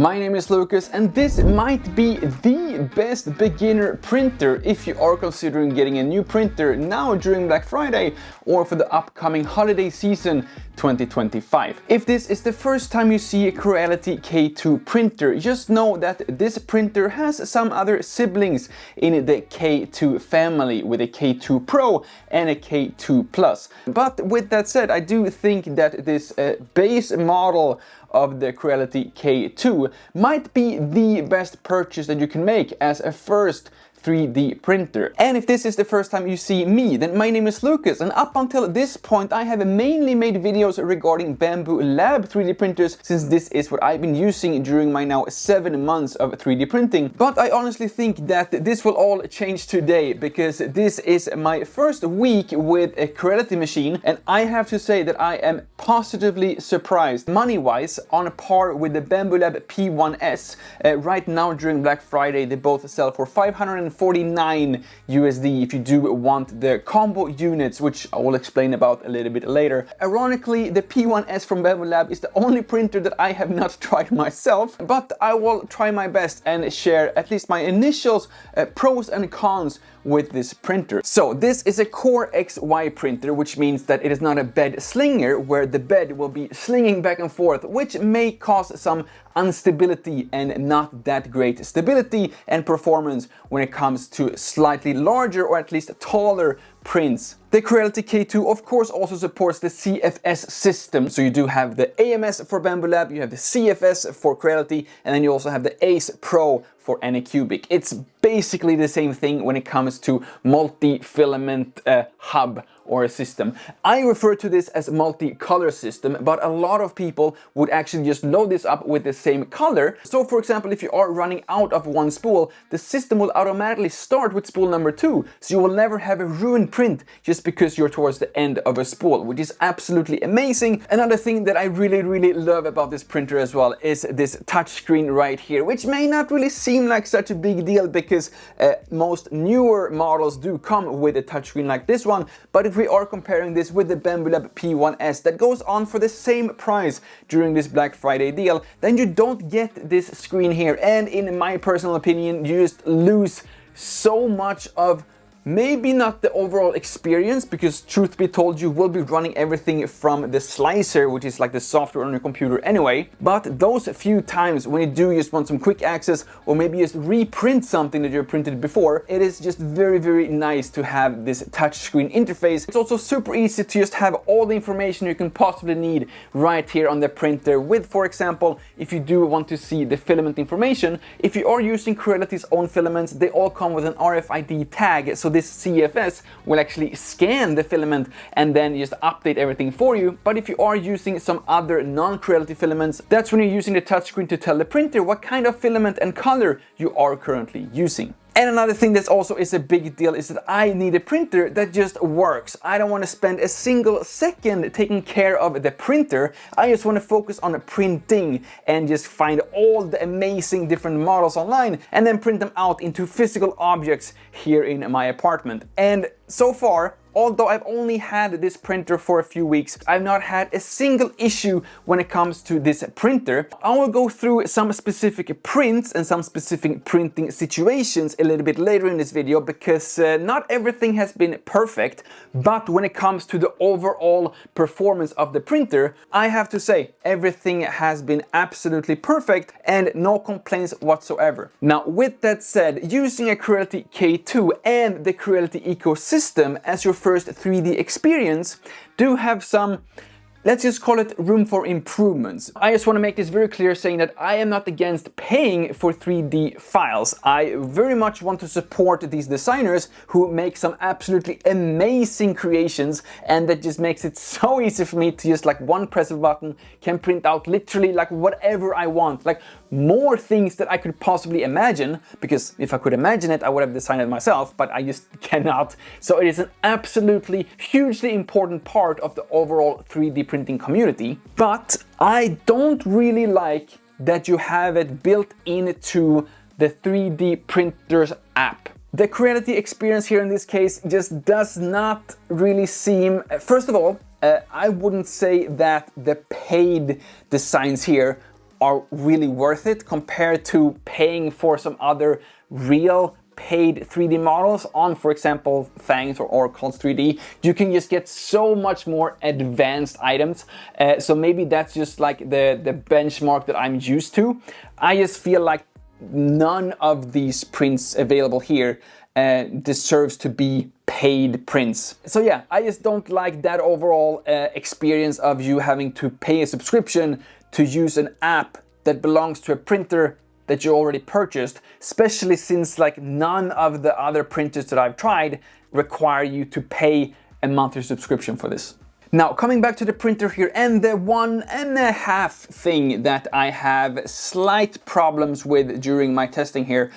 My name is Lucas, and this might be the best beginner printer if you are considering getting a new printer now during Black Friday or for the upcoming holiday season 2025. If this is the first time you see a Creality K2 printer, just know that this printer has some other siblings in the K2 family with a K2 Pro and a K2 Plus. But with that said, I do think that this base model of the Creality K2 might be the best purchase that you can make as a first 3D printer. And if this is the first time you see me, then my name is Lucas, and up until this point I have mainly made videos regarding Bambu Lab 3D printers, since this is what I've been using during my now 7 months of 3D printing. But I honestly think that this will all change today, because this is my first week with a Creality machine, and I have to say that I am positively surprised. Money-wise, on par with the Bambu Lab P1S. Right now during Black Friday they both sell for $549 USD if you do want the combo units, which I will explain about a little bit later. Ironically, the P1S from Bambu Lab is the only printer that I have not tried myself, but I will try my best and share at least my initials, pros and cons with this printer. So this is a Core XY printer, which means that it is not a bed slinger where the bed will be slinging back and forth, which may cause some instability and not that great stability and performance when it comes to slightly larger or at least taller prints. The Creality K2 of course also supports the CFS system, so you do have the AMS for Bambu Lab, you have the CFS for Creality, and then you also have the ACE Pro for Anycubic. It's basically the same thing when it comes to multi-filament hub or a system. I refer to this as multi-color system, but a lot of people would actually just load this up with the same color. So for example, if you are running out of one spool, the system will automatically start with spool number 2, so you will never have a ruined print just because you're towards the end of a spool, which is absolutely amazing. Another thing that I really love about this printer as well is this touchscreen right here, which may not really seem like such a big deal because most newer models do come with a touchscreen like this one, but if we are comparing this with the Bambu Lab P1S that goes on for the same price during this Black Friday deal, then you don't get this screen here, and in my personal opinion you just lose so much of maybe not the overall experience, because truth be told you will be running everything from the slicer, which is like the software on your computer anyway, but those few times when you do just want some quick access or maybe just reprint something that you've printed before, it is just very nice to have this touchscreen interface. It's also super easy to just have all the information you can possibly need right here on the printer with, for example, if you do want to see the filament information. If you are using Creality's own filaments, they all come with an RFID tag, so this CFS will actually scan the filament and then just update everything for you. But if you are using some other non-Creality filaments, that's when you're using the touchscreen to tell the printer what kind of filament and color you are currently using. And another thing that also is a big deal is that I need a printer that just works. I don't want to spend a single second taking care of the printer. I just want to focus on printing and just find all the amazing different models online and then print them out into physical objects here in my apartment. And so far, although I've only had this printer for a few weeks, I've not had a single issue when it comes to this printer. I will go through some specific prints and some specific printing situations a little bit later in this video, because not everything has been perfect, but when it comes to the overall performance of the printer, I have to say everything has been absolutely perfect and no complaints whatsoever. Now with that said, using a Creality K2 and the Creality ecosystem as your first 3D experience do have some, let's just call it, room for improvements. I just want to make this very clear, saying that I am not against paying for 3D files. I very much want to support these designers who make some absolutely amazing creations, and that just makes it so easy for me to just like one press of a button can print out literally like whatever I want, like more things that I could possibly imagine, because if I could imagine it I would have designed it myself, but I just cannot. So it is an absolutely hugely important part of the overall 3D printing community, but I don't really like that you have it built into the 3D printers app. The Creality experience here in this case just does not really seem, first of all, I wouldn't say that the paid designs here are really worth it compared to paying for some other real paid 3D models on, for example, Fangs or Oracle's 3D. You can just get so much more advanced items. So maybe that's just like the benchmark that I'm used to. I just feel like none of these prints available here deserves to be paid prints. So yeah, I just don't like that overall experience of you having to pay a subscription to use an app that belongs to a printer that you already purchased, especially since like none of the other printers that I've tried require you to pay a monthly subscription for this. Now, coming back to the printer here, and the 1.5 thing that I have slight problems with during my testing here,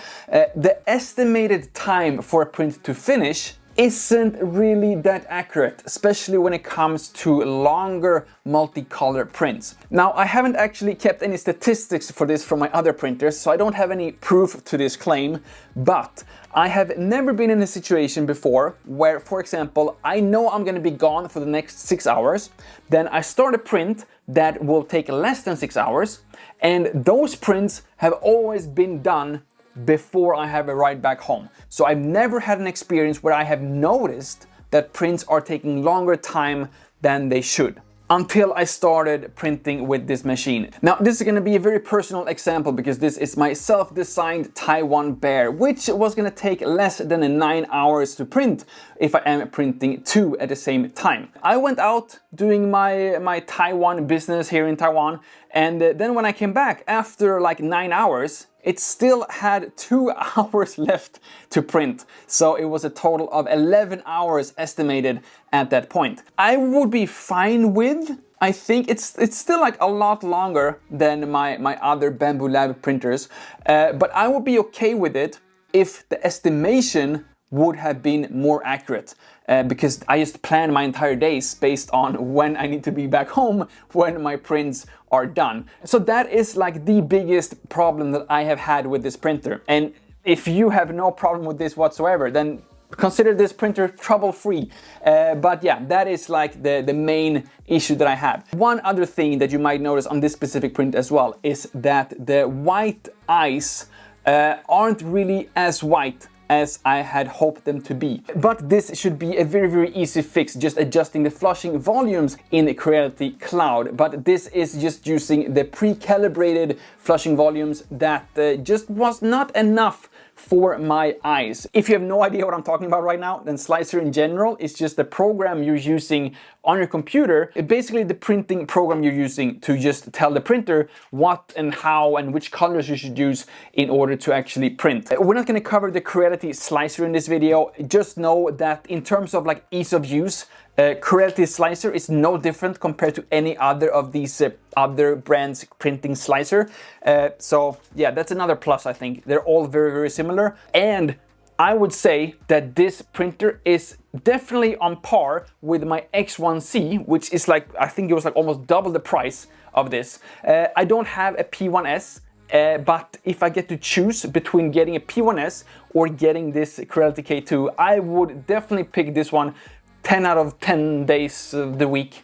the estimated time for a print to finish isn't really that accurate, especially when it comes to longer multicolor prints. Now, I haven't actually kept any statistics for this from my other printers, so I don't have any proof to this claim, but I have never been in a situation before where, for example, I know I'm gonna be gone for the next 6 hours, then I start a print that will take less than 6 hours, and those prints have always been done before I have a ride back home. So I've never had an experience where I have noticed that prints are taking longer time than they should, until I started printing with this machine. Now, this is gonna be a very personal example because this is my self-designed Taiwan Bear, which was gonna take less than 9 hours to print if I am printing 2 at the same time. I went out doing my Taiwan business here in Taiwan, and then when I came back after like 9 hours, it still had 2 hours left to print. So it was a total of 11 hours estimated at that point. I would be fine with, I think it's still like a lot longer than my other Bambu Lab printers, but I would be okay with it if the estimation would have been more accurate, because I just plan my entire days based on when I need to be back home when my prints are done. So that is like the biggest problem that I have had with this printer. And if you have no problem with this whatsoever, then consider this printer trouble-free. But yeah, that is like the main issue that I have. One other thing that you might notice on this specific print as well is that the white eyes aren't really as white as I had hoped them to be. But this should be a very, very easy fix, just adjusting the flushing volumes in Creality Cloud. But this is just using the pre-calibrated flushing volumes that just was not enough for my eyes. If you have no idea what I'm talking about right now, then Slicer in general is just the program you're using on your computer. It's basically the printing program you're using to just tell the printer what and how and which colors you should use in order to actually print. We're not going to cover the Creality Slicer in this video. Just know that in terms of like ease of use, Creality Slicer is no different compared to any other of these other brands printing slicer. So yeah, that's another plus, I think. They're all very, very similar. And I would say that this printer is definitely on par with my X1C, which is like, I think it was like almost double the price of this. I don't have a P1S, but if I get to choose between getting a P1S or getting this Creality K2, I would definitely pick this one 10 out of 10 days of the week,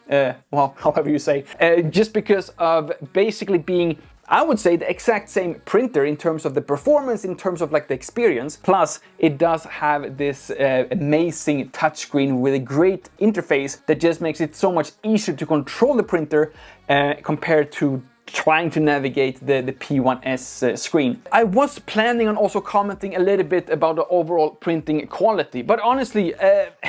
well, however you say, just because of basically being, I would say, the exact same printer in terms of the performance, in terms of like the experience. Plus, it does have this amazing touchscreen with a great interface that just makes it so much easier to control the printer compared to trying to navigate the P1S screen. I was planning on also commenting a little bit about the overall printing quality, but honestly,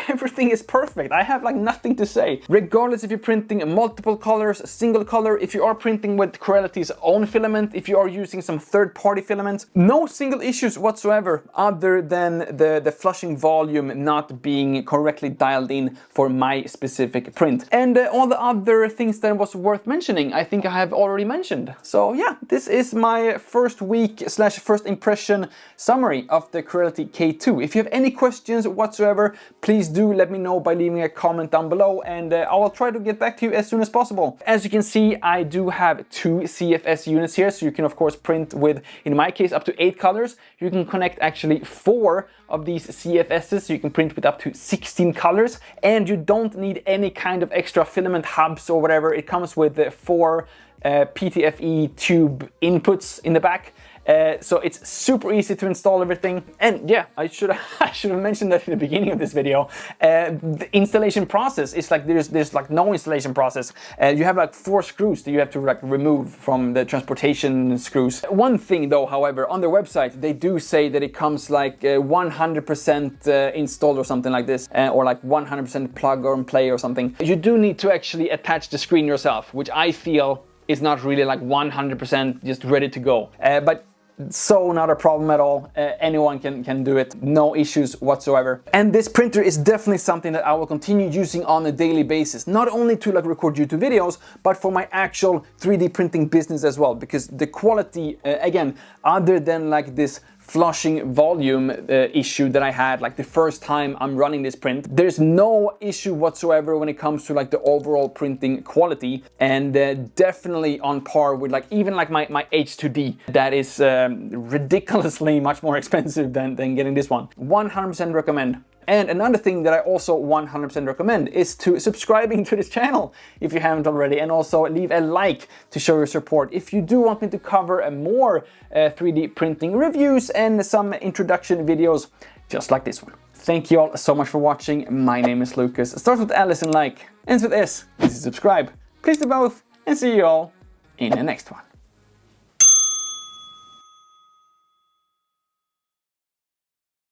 everything is perfect. I have like nothing to say. Regardless if you're printing multiple colors, single color, if you are printing with Creality's own filament, if you are using some third-party filaments, no single issues whatsoever other than the flushing volume not being correctly dialed in for my specific print. And all the other things that was worth mentioning, I think I have already mentioned. So yeah, this is my first week / first impression summary of the Creality K2. If you have any questions whatsoever, please do let me know by leaving a comment down below, and I will try to get back to you as soon as possible. As you can see, I do have 2 CFS units here, so you can of course print with, in my case, up to 8 colors. You can connect actually 4 of these CFSs, so you can print with up to 16 colors, and you don't need any kind of extra filament hubs or whatever. It comes with 4 PTFE tube inputs in the back. So it's super easy to install everything. And yeah, I should have mentioned that in the beginning of this video. The installation process is like there's like no installation process. You have like 4 screws that you have to like remove from the transportation screws. One thing though, however, on their website they do say that it comes like 100% installed or something like this, or like 100% plug and play or something. You do need to actually attach the screen yourself, which I feel is not really like 100% just ready to go. But so not a problem at all. Anyone can do it, no issues whatsoever. And this printer is definitely something that I will continue using on a daily basis, not only to like record YouTube videos, but for my actual 3D printing business as well, because the quality, again, other than like this flushing volume issue that I had like the first time I'm running this print, there's no issue whatsoever when it comes to like the overall printing quality, and definitely on par with like even like my H2D that is ridiculously much more expensive than getting this one. 100% recommend. And another thing that I also 100% recommend is to subscribing to this channel if you haven't already, and also leave a like to show your support if you do want me to cover more 3D printing reviews and some introduction videos just like this one. Thank you all so much for watching. My name is Lucas. It starts with Alice and like, ends with S. This is subscribe. Please do both, and see you all in the next one.